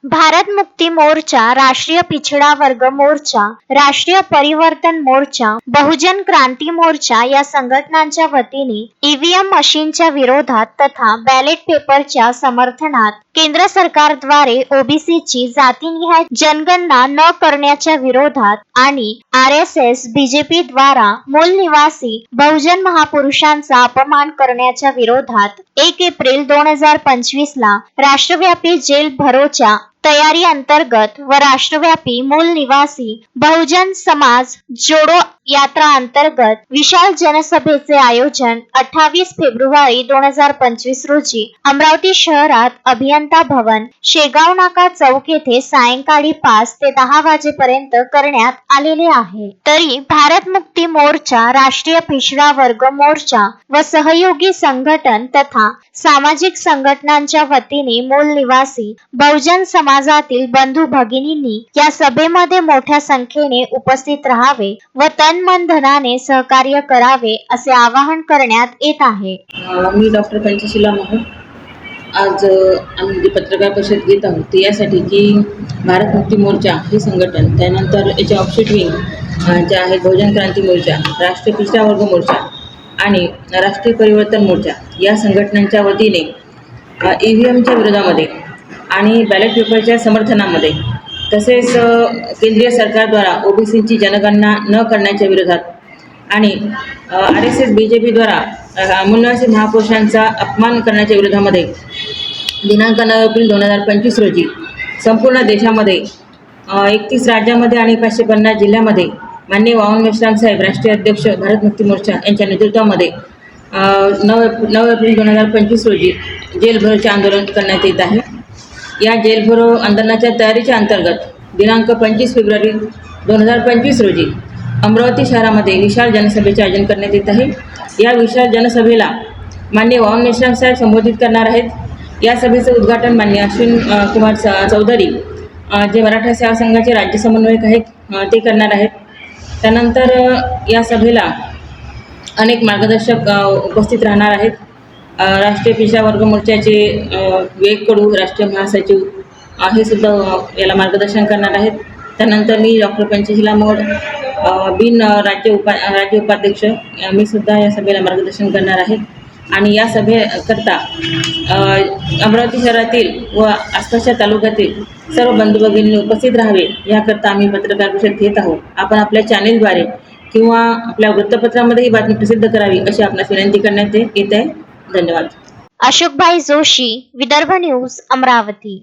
भारत मुक्ती मोर्चा, राष्ट्रीय पिछड़ा वर्ग मोर्चा, राष्ट्रीय परिवर्तन मोर्चा, बहुजन क्रांती मोर्चा या संघटनांच्या वतीने ईव्हीएम मशीनच्या विरोधात तथा बॅलेट पेपरच्या समर्थनात केंद्र सरकारद्वारे ओबीसीची जातीनिहाय जनगणना न करण्याच्या विरोधात आणि आरएसएस बीजेपी द्वारा मूल निवासी बहुजन महापुरुषांचा अपमान करण्याच्या विरोधात 1 एप्रिल 2025 ला राष्ट्रव्यापी जेल भरोच्या तयारी अंतर्गत व राष्ट्रव्यापी मूल निवासी बहुजन समाज जोडो यात्रा अंतर्गत विशाल जनसभेचे आयोजन 28 फेब्रुवारी 2025 रोजी अमरावती शहरात अभियंता भवन शेगाव नाका चौक येथे सायंकाळी 5 ते 10 वाजेपर्यंत करण्यात आलेले आहे। तरी भारत मुक्ती मोर्चा, राष्ट्रीय पिछड़ा वर्ग मोर्चा व सहयोगी संघटन तथा सामाजिक संघटनांच्या वतीने मूल निवासी बहुजन समाजातील बंधू भगिनींनी या सभेमध्ये मोठ्या संख्येने उपस्थित राहावे व तन धनाने सहकार्य करावे असे आवाहन करण्यात येत आहे। मी डॉक्टर पंचशीला मोहन आज आम्ही जे पत्रकार परिषद घेत आहोत ते यासाठी की भारत मुक्ती मोर्चा हे संघटन, त्यानंतर याचे ऑफसेट विंग जे आहे बहुजन क्रांती मोर्चा, राष्ट्रीय पिछड़ा वर्ग मोर्चा आणि राष्ट्रीय परिवर्तन मोर्चा या संघटनांच्या वतीने ईव्हीएमच्या विरोधामध्ये आणि बॅलेट पेपरच्या समर्थनामध्ये तसेच केंद्रीय सरकारद्वारा ओबीसीची जनगणना न करण्याच्या विरोधात आणि आरएसएस बीजेपीद्वारा मूलनिवासी महापुरुषांचा अपमान करण्याच्या विरोधामध्ये दिनांक 9 एप्रिल 2025 रोजी संपूर्ण देशामध्ये 31 राज्यामध्ये आणि 550 जिल्ह्यामध्ये माननीय वामन मेश्राम साहेब, राष्ट्रीय अध्यक्ष भारत मुक्ती मोर्चा यांच्या नेतृत्वामध्ये 9 एप्रिल 2025 रोजी जेलभरोचे आंदोलन करण्यात येत आहे। या जेलभरो आंदोलनाच्या तयारीच्या अंतर्गत दिनांक 25 फेब्रुवारी 2025 रोजी अमरावती शहरामध्ये विशाल जनसभेचे आयोजन करण्यात येत आहे। या विशाल जनसभेला माननीय वामन मेश्राम साहेब संबोधित करणार आहेत। या सभेचं उद्घाटन माननीय अश्विन कुमार चौधरी जे मराठा सेवा संघाचे राज्य समन्वयक आहेत ते करणार आहेत। त्यानंतर या सभेला अनेक मार्गदर्शक उपस्थित राहणार आहेत। राष्ट्रीय पिछड़ा वर्ग मोर्चाचे विवेक कडू राष्ट्रीय महासचिव हे सुद्धा याला मार्गदर्शन करणार आहेत। त्यानंतर मी डॉक्टर पंचशीला मोहन बिन राज्य उपाध्यक्ष मी सुद्धा या सभेला मार्गदर्शन करणार आहे। आणि या सभेकरता अमरावती शहरातील व आसपासच्या तालुक्यातील सर्व बंधू भगिनींनी उपस्थित राहावे याकरता आम्ही पत्रकार परिषद घेत आहोत। आपण आपल्या चॅनेलद्वारे किंवा आपल्या वृत्तपत्रामध्ये ही बातमी प्रसिद्ध करावी अशी आपणास विनंती करण्यात येत आहे। धन्यवाद। अशोकभाई जोशी, विदर्भ न्यूज, अमरावती।